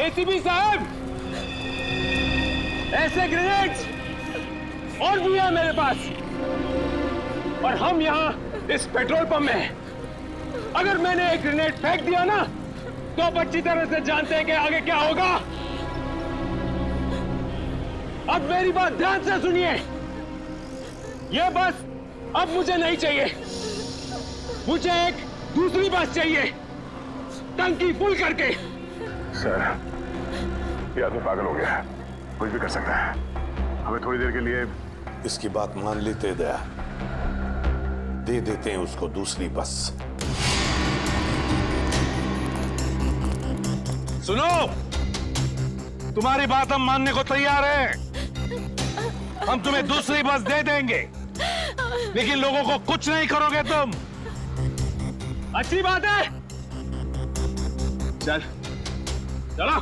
ACP साहब, ऐसे grenades और भी है मेरे पास, और हम यहाँ इस पेट्रोल पंप में हैं। अगर मैंने एक ग्रेनेड फेंक दिया ना, तो आप अच्छी तरह से जानते हैं कि आगे क्या होगा। अब मेरी बात ध्यान से सुनिए, ये बस अब मुझे नहीं चाहिए, मुझे एक दूसरी बस चाहिए, टंकी फुल करके। सर, ये आदमी पागल हो गया है, कुछ भी कर सकता है। हमें थोड़ी देर के लिए इसकी बात मान लेते दया, दे देते हैं उसको दूसरी बस। सुनो, तुम्हारी बात हम मानने को तैयार हैं। हम तुम्हें दूसरी बस दे देंगे, लेकिन लोगों को कुछ नहीं करोगे तुम। अच्छी बात है, चल चलो।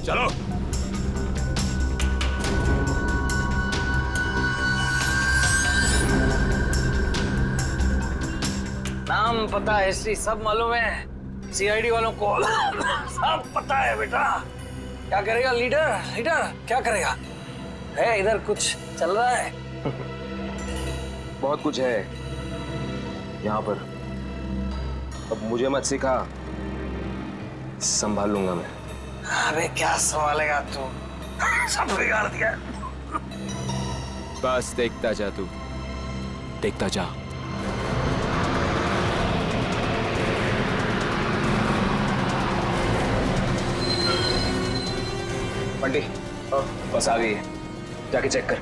चलो। नाम पता हिस्ट्री सब मालूम है, सीआईडी वालों को सब पता है बेटा। क्या करेगा लीडर? लीडर क्या करेगा? है इधर कुछ चल रहा है? बहुत कुछ है यहाँ पर। अब मुझे मत सिखा, संभाल लूंगा मैं। अरे क्या संभालेगा तू, सब बिगाड़ दिया। बस देखता जा तू, देखता जा। बंटी, बस आ गई है, जाके चेक कर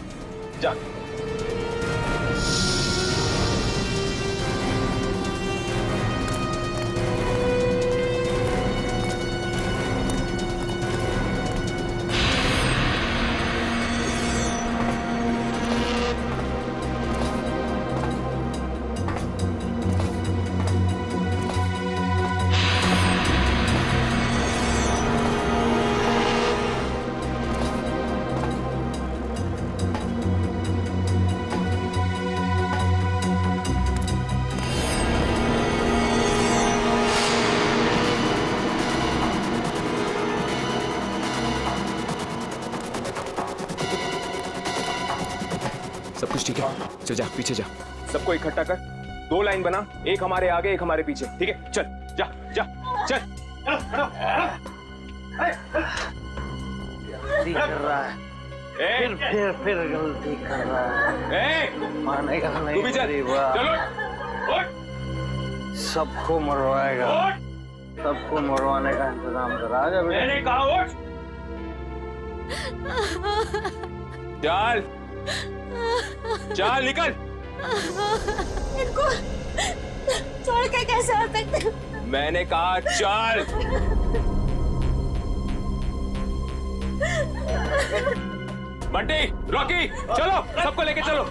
जा। सब कुछ ठीक है? चल जा, पीछे जा। सबको इकट्ठा कर, 2 लाइन बना, एक हमारे आगे एक हमारे पीछे, ठीक है? चल जा जा चल। गलती कर रहा है, फिर गलती कर रहा है। मानेगा नहीं। तू भी चल, चलो। सबको मरवाएगा, सबको मरवाने का इंतजाम करा। आजा बेटा। मैंने कहा उठ। चल चल निकल। इनको छोड़ के कैसे आ सकते? मैंने कहा चल। बंटी, रॉकी, चलो, सबको लेके चलो।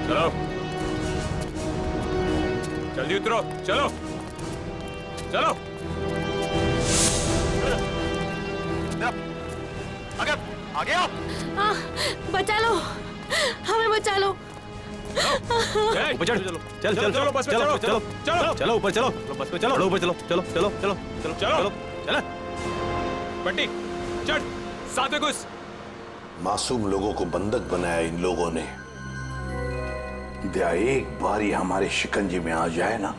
चलो, जल्दी उतरो, चलो चलो। आगे आगे आओ। बचा लो, हमें बचा लो। ऊपर चढ़, चल चल चलो, बस पे चलो, चलो चलो चलो, ऊपर चलो, बस पे चलो, ऊपर चलो, चलो चलो चलो चलो चलो चलो। बंटी चढ़, साथ में घुस। मासूम लोगों को बंधक बनाया इन लोगों ने। दया एक बार ही हमारे शिकंजे में आ जाए ना,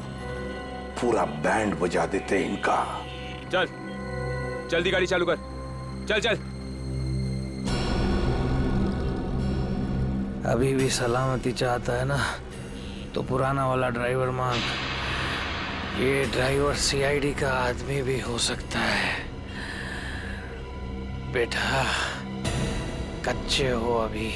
पूरा बैंड बजा देते इनका। चल, जल्दी गाड़ी चालू कर, चल चल। अभी भी सलामती चाहता है ना, तो पुराना वाला ड्राइवर मांग। ये ड्राइवर सीआईडी का आदमी भी हो सकता है। बेटा, कच्चे हो अभी।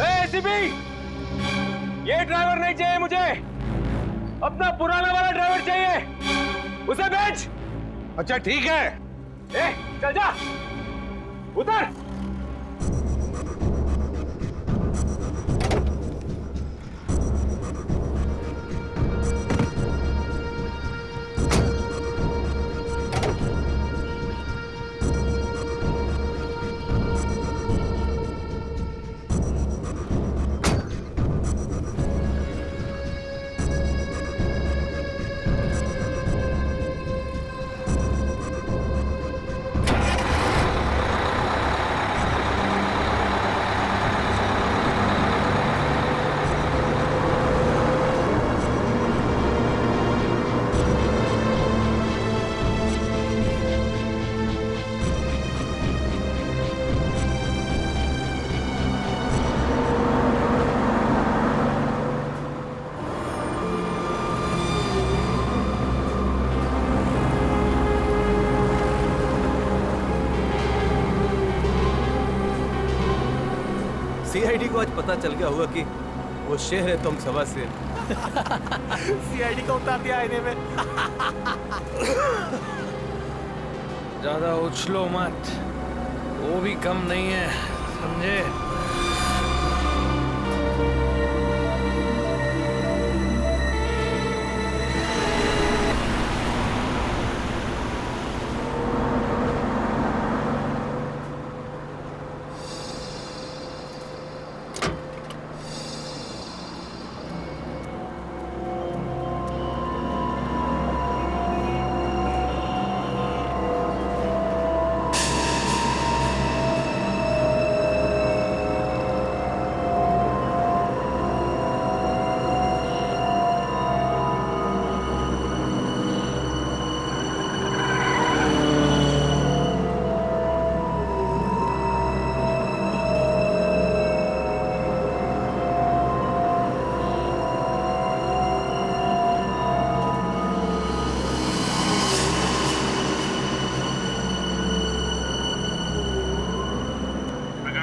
एसीपी, ये ड्राइवर नहीं चाहिए मुझे, अपना पुराना वाला ड्राइवर चाहिए, उसे भेज। अच्छा ठीक है। चल जा, उतर। सीआईडी को आज पता चल गया होगा कि वो शेर है तुम सवा शेर। सीआईडी को उतार दिया आईने में। ज्यादा उछलो मत, वो भी कम नहीं है, समझे?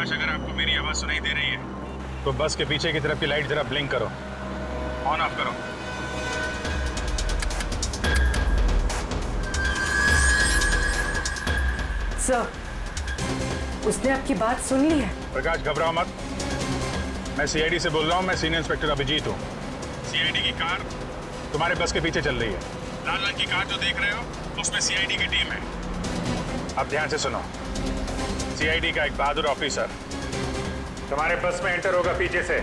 अगर आपको मेरी आवाज सुनाई दे रही है तो बस के पीछे की तरफ की लाइट जरा ब्लिंक करो, ऑन ऑफ करो। सर, उसने आपकी बात सुन ली है। प्रकाश घबराओ मत, मैं सीआईडी से बोल रहा हूँ। मैं सीनियर इंस्पेक्टर अभिजीत हूँ। सीआईडी की कार तुम्हारे बस के पीछे चल रही है। लाल रंग की कार जो देख रहे हो उसमें सीआईडी की टीम है। अब ध्यान से सुनो, सीआईडी का एक बहादुर ऑफिसर तुम्हारे बस में एंटर होगा पीछे से।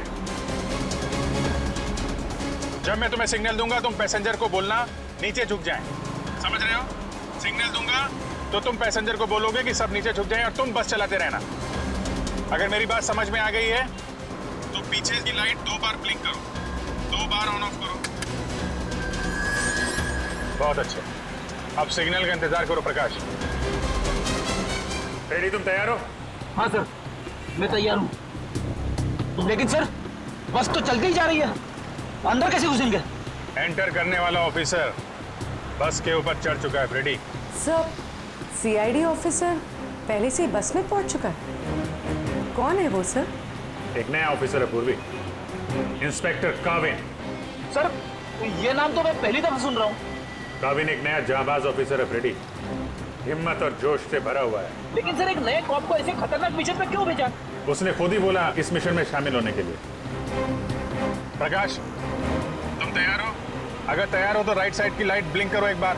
जब मैं तुम्हें सिग्नल दूंगा तुम पैसेंजर को बोलना नीचे झुक जाएं। समझ रहे हो? सिग्नल दूंगा तो तुम पैसेंजर को बोलोगे कि सब नीचे झुक जाएं और तुम बस चलाते रहना। अगर मेरी बात समझ में आ गई है तो पीछे की लाइट 2 बार ब्लिंक करो, 2 बार ऑन ऑफ करो। बहुत अच्छे, अब सिग्नल का इंतजार करो। प्रकाश रेडी, तुम तैयार हो? हाँ सर, मैं तैयार हूँ। लेकिन सर, बस तो चलती ही जा रही है, अंदर कैसे घुसेंगे? एंटर करने वाला ऑफिसर बस के ऊपर चढ़ चुका है। फ्रेडी। सर, सीआईडी ऑफिसर पहले से ही बस में पहुंच चुका है। कौन है वो सर? एक नया ऑफिसर है पूर्वी, इंस्पेक्टर काविन। सर, ये नाम तो मैं पहली दफा सुन रहा हूँ। काविन एक नया जाबाज ऑफिसर है फ्रेडी, हिम्मत और जोश से भरा हुआ है। लेकिन सर, एक नए कॉप को ऐसे खतरनाक मिशन पे क्यों भेजा? उसने खुद ही बोला इस मिशन में शामिल होने के लिए। प्रकाश, तुम तैयार हो? अगर तैयार हो तो राइट साइड की लाइट ब्लिंक करो एक बार।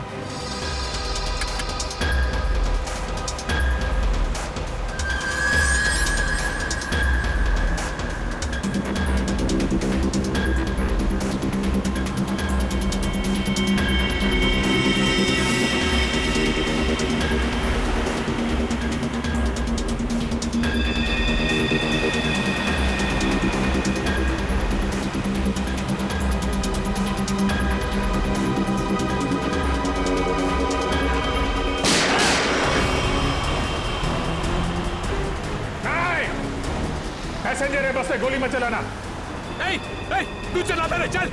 पैसेंजर है, बस से गोली मत चलाना। नहीं, नहीं, तू चलाता रहे, चल।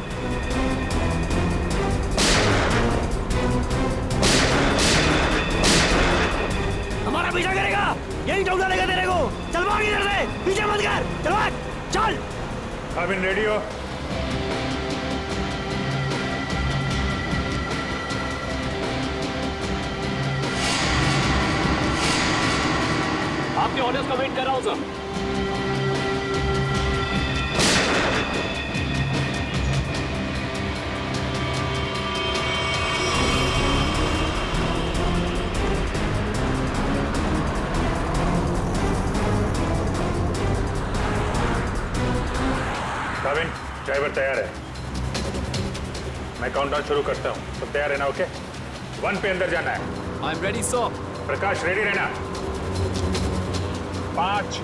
हमारा पीछा करेगा, यही ठोक डालेगा तेरे को। चल भाग इधर से, पीछे मत कर, चल भाग, चल। काविन रेडी हो? आपके ऑर्डर्स का वेट कर रहा हूं सर। काविन, ड्राइवर तैयार है। मैं काउंटडाउन शुरू करता हूँ, सब तैयार है ना? ओके, 1 पे अंदर जाना है। I am ready sir. Prakash ready रहना। 5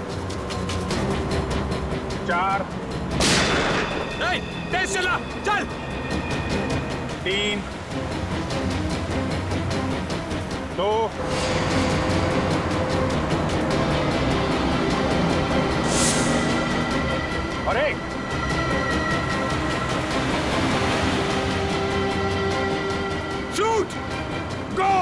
4 नहीं, तेज चला, चल। 3 2 और 1। शूट, गो।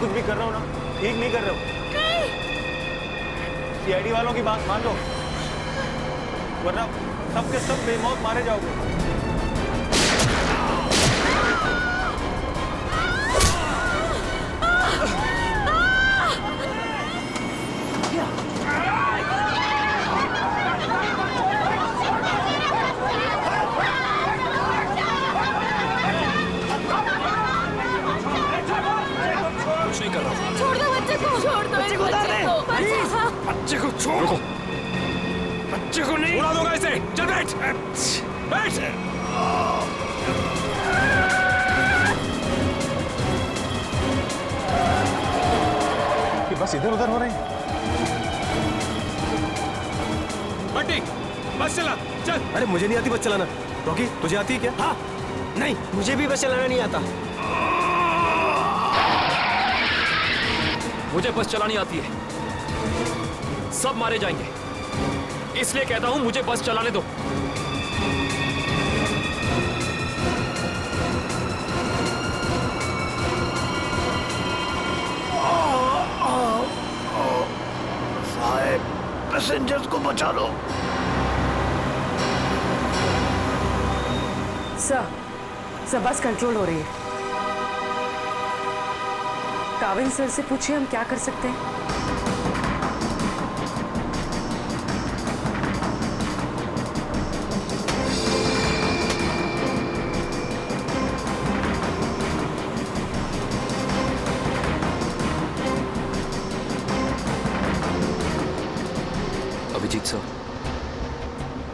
कुछ भी कर रहे हो ना, ठीक नहीं कर रहे हो। सीआईडी वालों की बात मान लो, वरना सबके सब बेमौत मारे जाओगे। कुछ नहीं कर रहा हूँ। छोड़ दो बच्चे को, छोड़ दो बच्चे को, बच्चे को छोड़, बच्चे को नहीं उड़ा दूंगा इसे। चल बैठ, बैठ। कि बस इधर उधर हो रहे हैं। बंटी, बस चला, चल। अरे मुझे नहीं आती बस चलाना। रॉकी, तुझे आती है क्या? हाँ। नहीं, मुझे भी बस चलाना नहीं आता। मुझे बस चलानी आती है। सब मारे जाएंगे, इसलिए कहता हूं मुझे बस चलाने दो। साहब, पैसेंजर्स को बचा लो। सर, बस कंट्रोल हो रही है। काविल सर से पूछिए हम क्या कर सकते हैं। अभिजीत सर,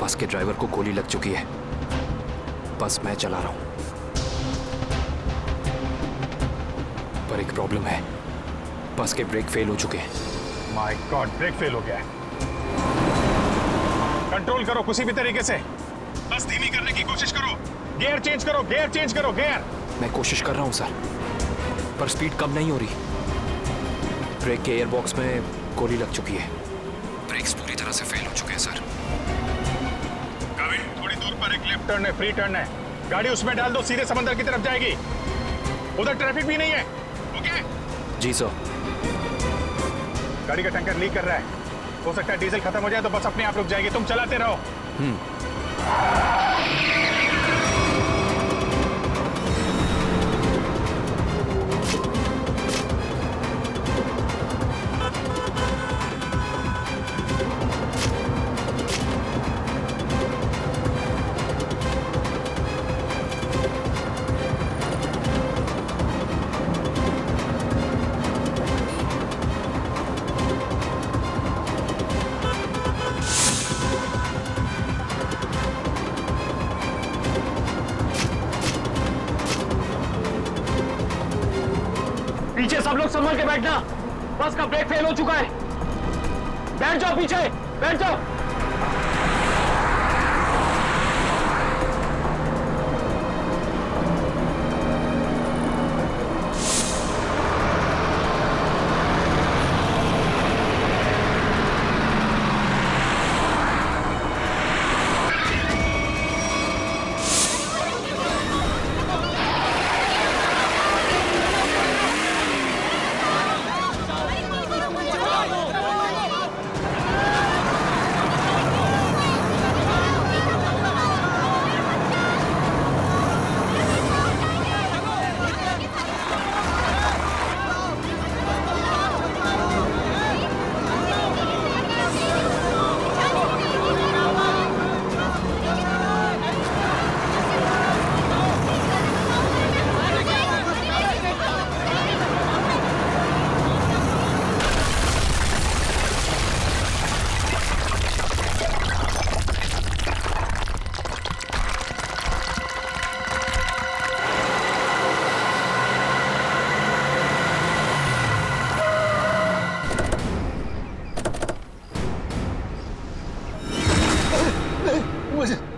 बस के ड्राइवर को गोली लग चुकी है। बस मैं चला रहा हूं, पर एक प्रॉब्लम है। बस के ब्रेक फेल हो चुके हैं। माय गॉड, ब्रेक फेल हो गया है। कंट्रोल करो किसी भी तरीके से। बस धीमी करने की कोशिश करो। गियर चेंज करो, गियर चेंज करो, गियर। मैं कोशिश कर रहा हूं सर, पर स्पीड कम नहीं हो रही। ब्रेक के एयरबॉक्स में गोली लग चुकी है। ब्रेक्स पूरी तरह से फेल हो चुके हैं सर। काविल, थोड़ी दूर पर एक लेफ्ट टर्न है, फ्री टर्न है। गाड़ी उसमें डाल दो, सीधे समंदर की तरफ जाएगी। उधर ट्रैफिक भी नहीं है। ओके? जी सर। गाड़ी का टैंकर लीक कर रहा है। हो सकता है डीजल खत्म हो जाए तो बस अपने आप रुक जाएगी। तुम चलाते रहो। पीछे सब लोग संभल के बैठना। बस का ब्रेक फेल हो चुका है। बैठ जाओ पीछे, बैठ जाओ।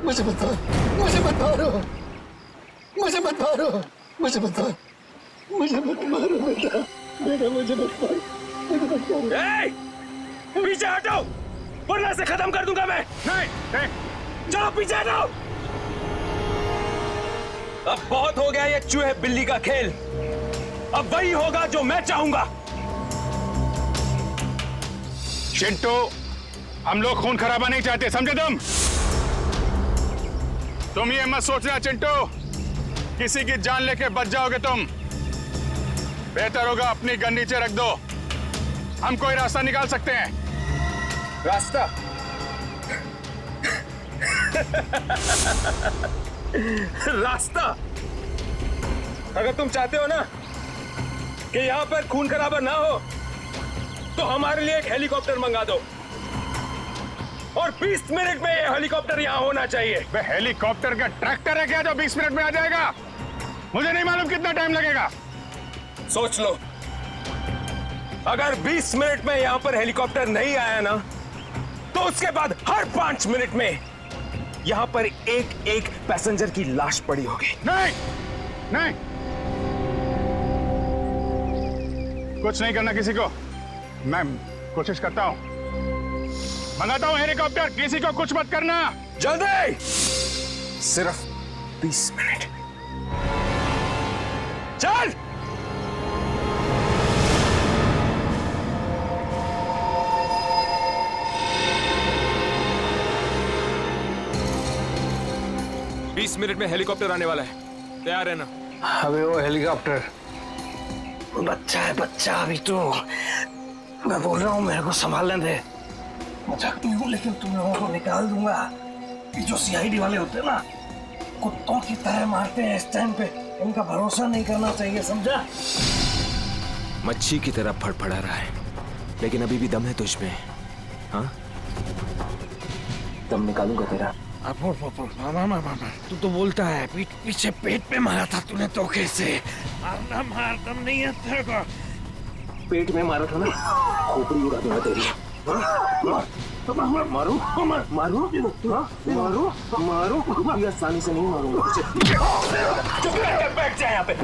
मुझे मत मारो, मुझे मत मारो, मुझे मत मारो, मुझे मत मारो, मुझे मत मारो बेटा, बेटा मुझे मत मारो, मुझे मत मारो। पीछे हटो, वरना से खत्म कर दूंगा मैं। नहीं, चलो पीछे हटो। अब बहुत हो गया ये चूहे बिल्ली का खेल। अब वही होगा जो मैं चाहूंगा। चिंटू, हम लोग खून खराबा नहीं चाहते, समझे तुम ये मत सोचना चिंटू, किसी की जान लेके बच जाओगे तुम। बेहतर होगा अपनी गन नीचे रख दो, हम कोई रास्ता निकाल सकते हैं। रास्ता? रास्ता? अगर तुम चाहते हो ना कि यहां पर खून खराबा ना हो तो हमारे लिए एक हेलीकॉप्टर मंगा दो और 20 मिनट में ये हेलीकॉप्टर यहां होना चाहिए। बे हेलीकॉप्टर का ट्रैक्टर है क्या जो 20 मिनट में आ जाएगा? मुझे नहीं मालूम कितना टाइम लगेगा। सोच लो, अगर 20 मिनट में यहां पर हेलीकॉप्टर नहीं आया ना तो उसके बाद हर 5 मिनट में यहां पर एक एक पैसेंजर की लाश पड़ी होगी। नहीं नहीं, कुछ नहीं करना किसी को। मैं कोशिश करता हूं, मंगाता हूं हेलीकॉप्टर, किसी को कुछ मत करना। जल्दी, सिर्फ 20 मिनट। चल। बीस मिनट में हेलीकॉप्टर आने वाला है, तैयार है ना? अबे वो हेलीकॉप्टर बच्चा है, बच्चा अभी तो। मैं बोल रहा हूँ मेरे को संभालने दे। मजाक नहीं हूँ, लेकिन तुम लोगों को निकाल दूंगा। ये जो सीआईडी वाले होते हैं ना, कुत्तों की तरह मारते हैं इस टाइम पे। इनका भरोसा नहीं करना चाहिए, समझा? मच्छी की तरह फड़फड़ा रहा है, लेकिन अभी भी दम है तुझमें। हाँ, दम निकालूंगा तेरा। तू तो बोलता है, पीछे पेट पे मारा था तूने धोखे से। मारना मार, दम नहीं है तेरे को। पेट में मारा था ना, खोपड़ी उड़ा दूंगा तेरी। मारू मारू मारू मारू, ये आसानी से नहीं मारूंगा। चुप करके बैठ जाए यहाँ पे।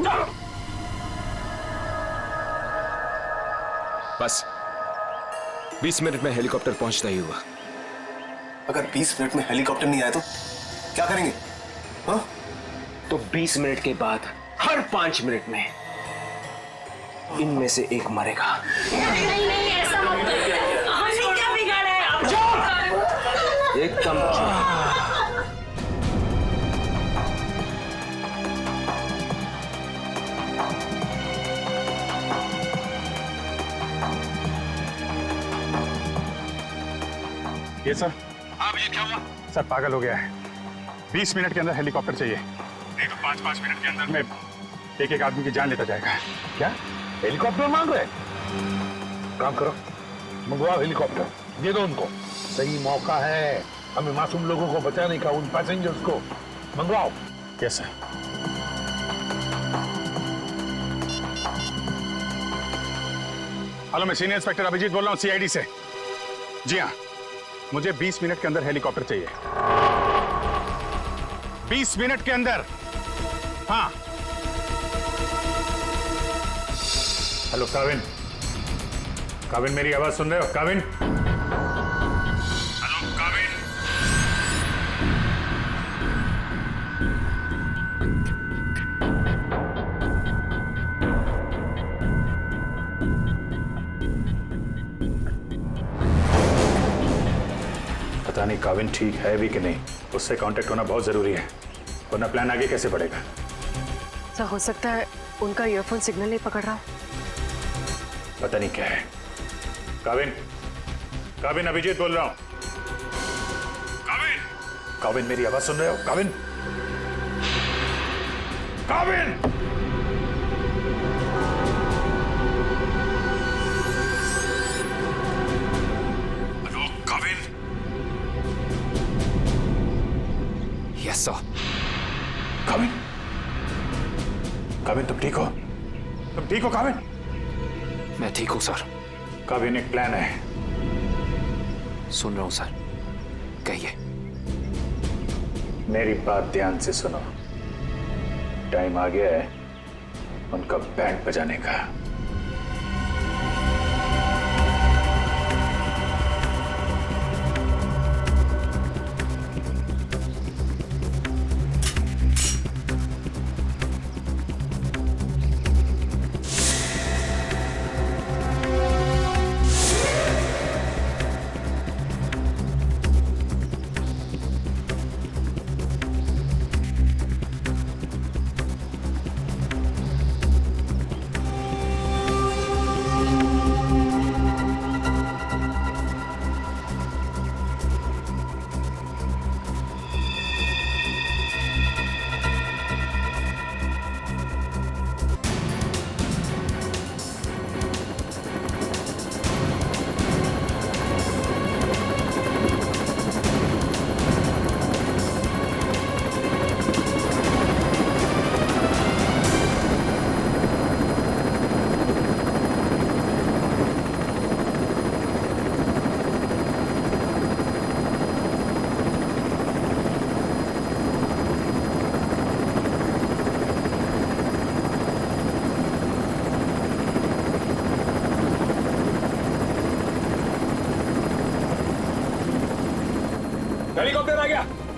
बस 20 मिनट में हेलीकॉप्टर पहुंचता ही हुआ। अगर 20 मिनट में हेलीकॉप्टर नहीं आया तो क्या करेंगे? हाँ? तो 20 मिनट के बाद हर 5 मिनट में इनमें से एक मरेगा। नहीं नहीं, ऐसा मत करो। हमने क्या बिगाड़ा है? आप एकदम ये सर, आप ये क्या हुआ? सर पागल हो गया है, 20 मिनट के अंदर हेलीकॉप्टर चाहिए, नहीं तो 5-5 मिनट के अंदर में एक एक आदमी की जान लेता जाएगा। क्या हेलीकॉप्टर मांग रहे? काम करो, मंगवाओ हेलीकॉप्टर, दे दो उनको। सही मौका है हमें मासूम लोगों को बचाने का, उन पैसेंजर्स को। मंगवाओ। Yes sir. हेलो, मैं सीनियर इंस्पेक्टर अभिजीत बोल रहा हूँ सीआईडी से। जी हाँ, मुझे 20 मिनट के अंदर हेलीकॉप्टर चाहिए। 20 मिनट के अंदर। हाँ। हेलो काविन, काविन मेरी आवाज सुन रहे हो? काविन, हेलो काविन। पता नहीं काविन ठीक है भी कि नहीं, उससे कांटेक्ट होना बहुत जरूरी है, वरना प्लान आगे कैसे बढ़ेगा। सर हो सकता है उनका ईयरफोन सिग्नल नहीं पकड़ रहा। पता नहीं क्या है। काविन, काविन अभिजीत बोल रहा हूं। काविन, काविन मेरी आवाज सुन रहे हो? Kavin, Kavin. Hello Kavin. Yes sir. Kavin, Kavin तुम ठीक हो? तुम ठीक हो काविन? मैं ठीक हूं सर। काविन एक प्लान है। सुन रहा हूं सर, कहिए। मेरी बात ध्यान से सुनो, टाइम आ गया है उनका बैंड बजाने का।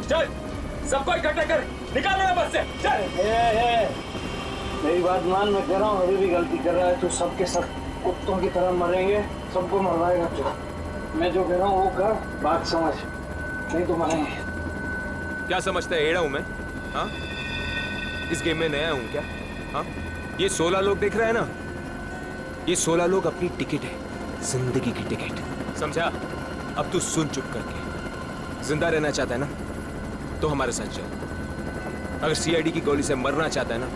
चल सबको इकट्ठा कर, निकाल मेरा बस से, चल। मेरी बात मान, मैं कह रहा हूँ अभी भी गलती कर रहा है तो सबके सब कुत्तों की तरह मरेंगे, सबको मरवाएगा तू। मैं जो कह रहा हूँ वो कर, बात समझ, नहीं तो मरेंगे। क्या समझता है एड़ा हूं मैं? हाँ, इस गेम में नया हूं क्या? हाँ, ये 16 लोग देख रहे हैं ना, ये 16 लोग अपनी टिकट है, जिंदगी की टिकट, समझा? अब तू सुन चुप करके, जिंदा रहना चाहता है ना तो हमारे साथ चल। अगर सीआईडी की गोली से मरना चाहता है ना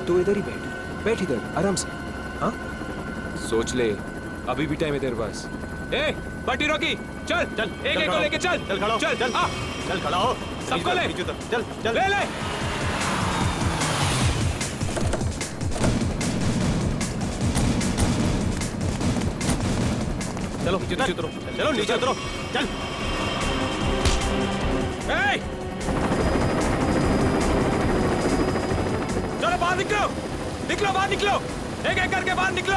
तो इधर ही बैठ इधर आराम से। हाँ, सोच ले, अभी भी टाइम है तेरे पास। ए, पट्टी रोकी, चल चल, एक को लेके चल, चल खड़ा हो, चल चल, चल खड़ा हो, सबको ले, चल चल, ले। चलो नीचे उतरो, चलो नीचे उतरो, चल। चलो बाहर निकलो, निकलो बाहर निकलो, एक एक करके बाहर निकलो।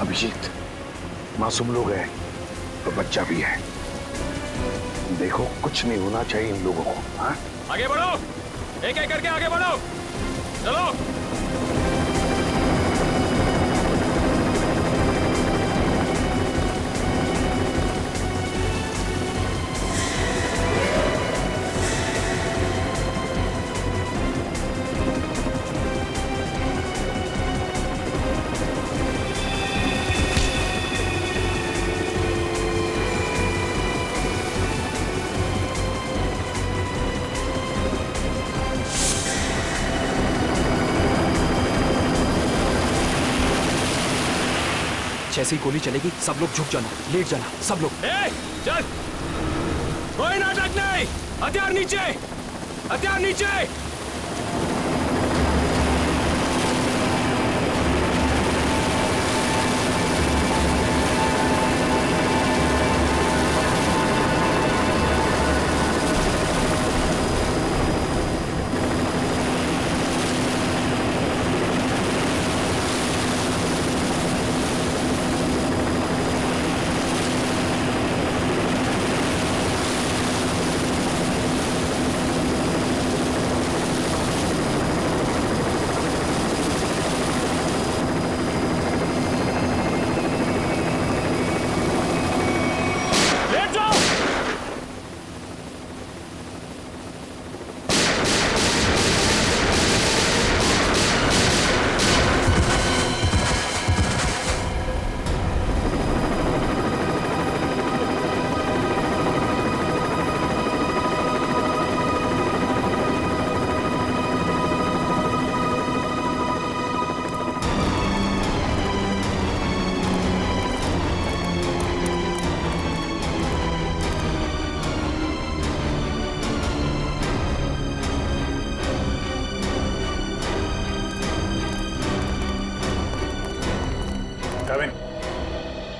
अभिजीत, मासूम लोग हैं तो बच्चा भी है, देखो कुछ नहीं होना चाहिए इन लोगों को। हाँ, आगे बढ़ो, एक एक करके आगे बढ़ो, चलो। जैसे ही गोली चलेगी सब लोग झुक जाना, लेट जाना, सब लोग। चल, कोई नाटक नहीं, हथियार नीचे, हथियार नीचे।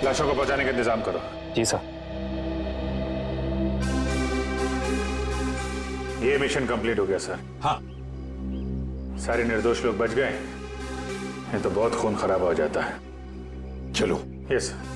लाशों को पहुंचाने का इंतजाम करो। जी सर। ये मिशन कंप्लीट हो गया सर। हाँ। सारे निर्दोष लोग बच गए, नहीं तो बहुत खून खराब हो जाता है। चलो। Yes sir.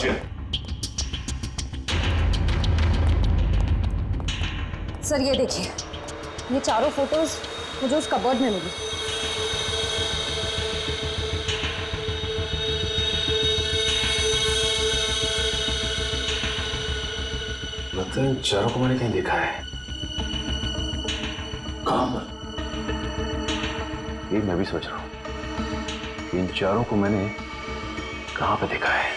क्वेश्चन। सर ये देखिए, ये चारों फोटोज मुझे उस कबर्ड में मिली। मतलब इन चारों को मैंने कहीं देखा है। कहाँ? ये मैं भी सोच रहा हूं, इन चारों को मैंने कहां पे देखा है।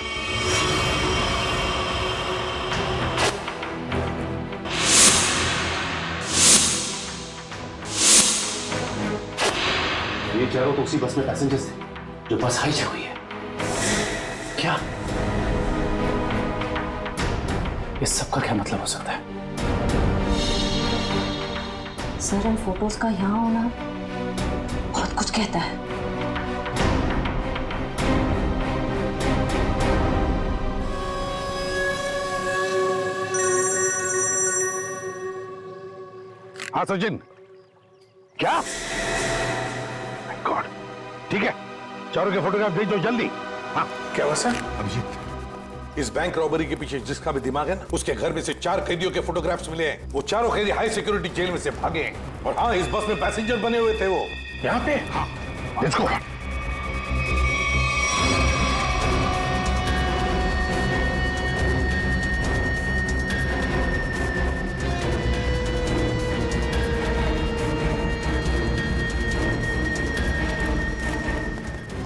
ये चारों तो उसी बस में पैसेंजर्स थे जो बस हाईजैक हुई है। क्या इस सब का क्या मतलब हो सकता है? सर इन फोटोज का यहाँ होना बहुत कुछ कहता है। हाँ सचिन, क्या? गॉड, ठीक है, चारों के फोटोग्राफ भेज दो जल्दी। हाँ क्या हुआ सर? अभिजीत, इस बैंक रॉबरी के पीछे जिसका भी दिमाग है ना, उसके घर में से 4 कैदियों के फोटोग्राफ्स मिले हैं। वो चारों कैदी हाई सिक्योरिटी जेल में से भागे हैं। और हाँ, इस बस में पैसेंजर बने हुए थे वो। यहाँ पे? हाँ, लेट्स गो।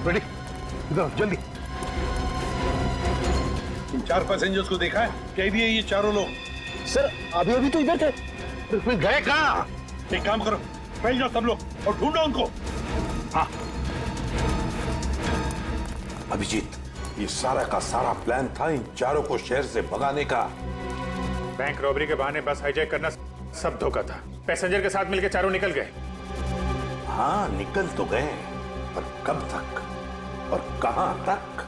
रेडी, इधर जल्दी। इन 4 पैसेंजर्स को देखा है? कैदी है ये चारों लोग। सर अभी तो इधर थे। फिर गए कहाँ? एक काम करो, फैल जाओ सब लोग और ढूंढो उनको। हाँ अभिजीत, ये सारा का सारा प्लान था इन चारों को शहर से भगाने का। बैंक रॉबरी के बहाने बस हाईजैक करना सब धोखा था। पैसेंजर के साथ मिलकर चारों निकल गए। हाँ निकल तो गए, पर कब तक और कहां तक?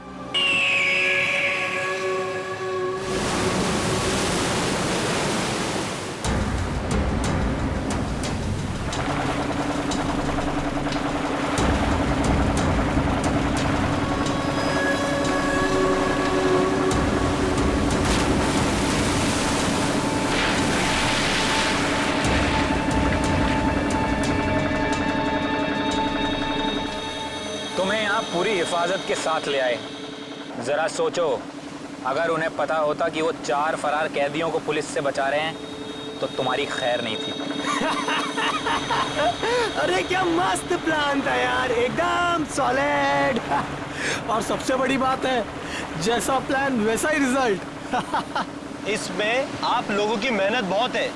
तुम्हें यहाँ पूरी हिफाजत के साथ ले आए। जरा सोचो, अगर उन्हें पता होता कि वो 4 फरार कैदियों को पुलिस से बचा रहे हैं तो तुम्हारी खैर नहीं थी। अरे क्या मस्त प्लान था यार, एकदम सॉलिड। और सबसे बड़ी बात है, जैसा प्लान वैसा ही रिजल्ट। इसमें आप लोगों की मेहनत बहुत है,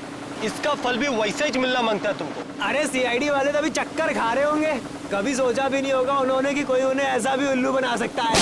इसका फल भी वैसा ही मिलना मांगता है तुमको। अरे सीआईडी वाले तो अभी चक्कर खा रहे होंगे। कभी सोचा भी नहीं होगा उन्होंने कि कोई उन्हें ऐसा भी उल्लू बना सकता है।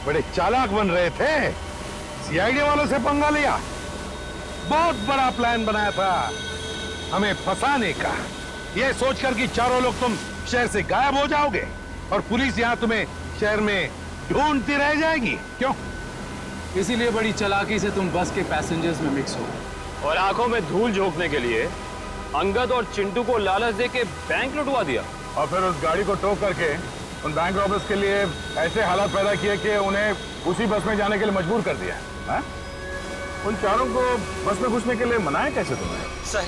बड़े चालाक बन रहे थे। सीआईडी वालों से पंगा लिया। बहुत बड़ा प्लान बनाया था हमें फंसाने का, यह सोचकर कि चारों लोग तुम शहर से गायब हो जाओगे और पुलिस यहां तुम्हें शहर में ढूंढती रह जाएगी। क्यों? इसीलिए बड़ी चालाकी से तुम बस के पैसेंजर्स में मिक्स हो और आंखों में धूल झोंकने के लिए अंगद और चिंटू को लालच दे के बैंक लुटवा दिया और फिर उस गाड़ी को टो करके उन बैंक रॉबर्स के लिए ऐसे हालात पैदा किए कि उन्हें उसी बस में जाने के लिए मजबूर कर दिया। हा? उन चारों को बस में घुसने के लिए मनाया कैसे तुमने?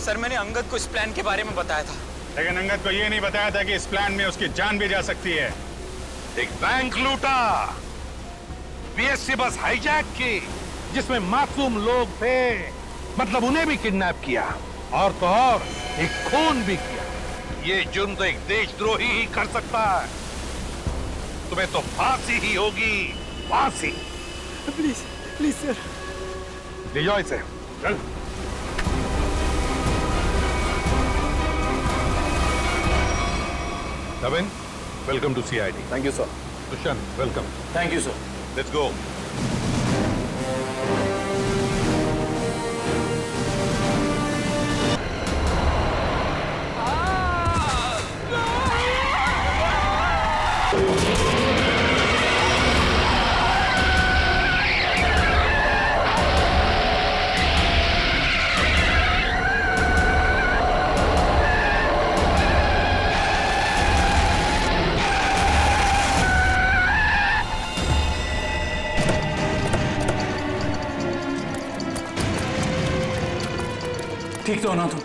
सर मैंने अंगद को इस प्लान के बारे में बताया था। लेकिन अंगद को ये नहीं बताया था कि इस प्लान में उसकी जान भी जा सकती है। एक बैंक लूटा, बीएससी बस हाईजैक की जिसमें मासूम लोग थे, मतलब उन्हें भी किडनैप किया और तो और एक खून भी किया। ये जुर्म तो एक देशद्रोही ही कर सकता है। तुम्हें तो फांसी ही होगी, फांसी। प्लीज प्लीज सर, ले जाओ इसे। चल। Naveen, welcome to CID. Thank you sir. Dushyant, welcome. Thank you sir. Let's go. ठीक तो हो ना तुम?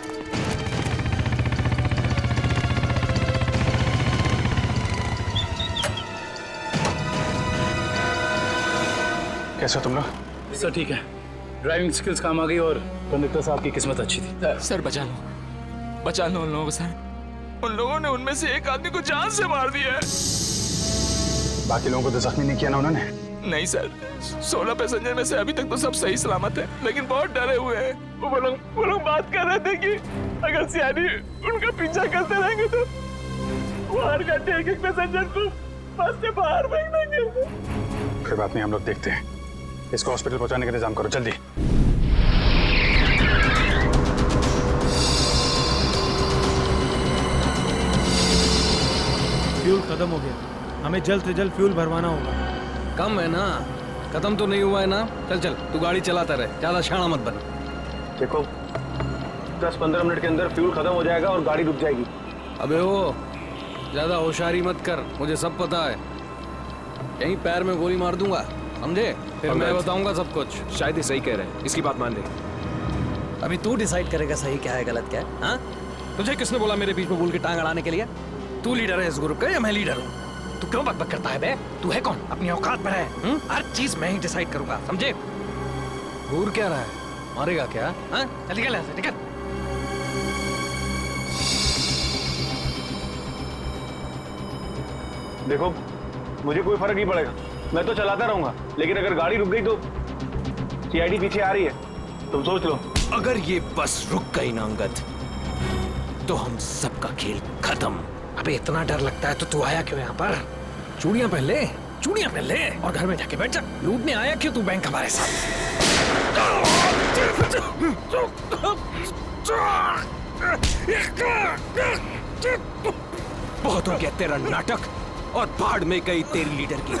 कैसे हो तुम लोग? सर ठीक है, ड्राइविंग स्किल्स काम आ गई और कंडक्टर साहब की किस्मत अच्छी थी। सर बचा लो उन लोगों को सर। उन लोगों ने उनमें से एक आदमी को जान से मार दिया है। बाकी लोगों को तो जख्मी नहीं किया ना उन्होंने? नहीं सर, 16 पैसेंजर में से अभी तक तो सब सही सलामत है, लेकिन बहुत डरे हुए हैं। वो लोग बात कर रहे थे कि अगर सीआईडी उनका पीछा करते रहेंगे तो वो हर घंटे एक पैसेंजर को बस से बाहर फेंक देंगे। कोई बात नहीं, हम लोग देखते हैं। इसको हॉस्पिटल पहुंचाने का इंतजाम करो जल्दी। फ्यूल खत्म हो गया, हमें जल्द से जल्द फ्यूल भरवाना होगा। कम है ना, खत्म तो नहीं हुआ है ना। चल चल, तू गाड़ी चलाता रहे, ज्यादा शाना मत बन। देखो 10-15 मिनट के अंदर फ्यूल खत्म हो जाएगा और गाड़ी रुक जाएगी। अबे ओ, ज्यादा होशियारी मत कर, मुझे सब पता है। यहीं पैर में गोली मार दूंगा, समझे? फिर मैं बताऊंगा सब कुछ। शायद ही सही कह रहे हैं, इसकी बात मान ले। अभी तू डिसाइड करेगा सही क्या है गलत क्या है। हाँ, तुझे किसने बोला मेरे बीच में बोल के टांग अड़ाने के लिए? तू लीडर है इस ग्रुप का या मैं लीडर हूँ? तू क्यों बक करता है बे? तू है कौन? अपनी औकात पर है। हर चीज मैं ही डिसाइड करूंगा, समझे? घूर क्या रहा है? मारेगा क्या? हाँ, चल निकल यहाँ से, निकल। देखो मुझे कोई फर्क नहीं पड़ेगा, मैं तो चलाता रहूंगा, लेकिन अगर गाड़ी रुक गई तो सीआईडी पीछे आ रही है, तुम सोच लो। अगर ये बस रुक गई ना अंगद, तो हम सबका खेल खत्म। अबे इतना डर लगता है तो तू आया क्यों यहाँ पर? चूड़ियां पहन ले, चूड़ियां पहन ले और घर में जाके बैठ जा। लूटने आया क्यों तू बैंक हमारे साथ? बहुत हो गया तेरा नाटक और भाड़ में गई तेरी लीडर की।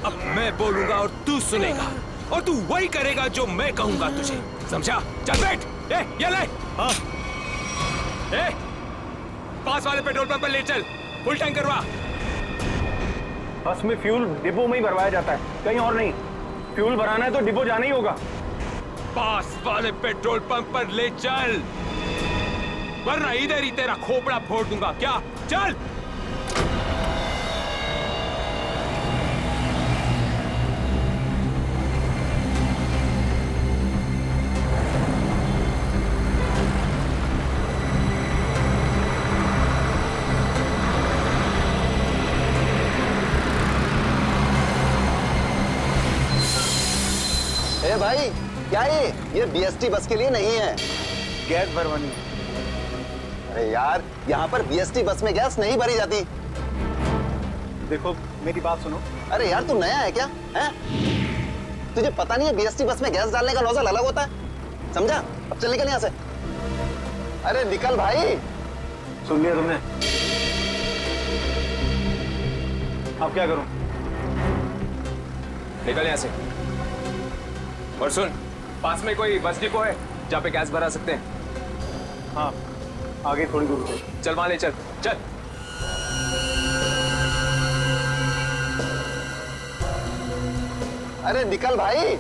अब मैं बोलूंगा और तू सुनेगा और तू वही करेगा जो मैं कहूंगा तुझे, समझा? चल बैठ। ये ले। हाँ। पास वाले पेट्रोल पंप पर ले चल, फुल टैंक करवा। बस में फ्यूल डिपो में ही भरवाया जाता है, कहीं और नहीं। फ्यूल भराना है तो डिपो जाना ही होगा। पास वाले पेट्रोल पंप पर ले चल, वरना इधर ही तेरा खोपड़ा फोड़ दूंगा। क्या? चल। ए भाई, क्या ये बीएसटी बस के लिए नहीं है। गैस भरवानी। अरे यार, यहाँ पर बीएसटी बस में गैस नहीं भरी जाती। देखो मेरी बात सुनो। अरे यार, तू नया है क्या? हैं? तुझे पता नहीं है बीएसटी बस में गैस डालने का नोजल अलग होता है? समझा? अब चल निकल यहाँ से। अरे निकल भाई। सुन लिया तुमने? अब क्या करूं? निकल यहाँ से। और सुन, पास में कोई बस डिपो है जहाँ पे गैस भरा सकते हैं? हाँ, आगे थोड़ी दूर पे। चल वहां ले चल, चल। अरे निकल भाई।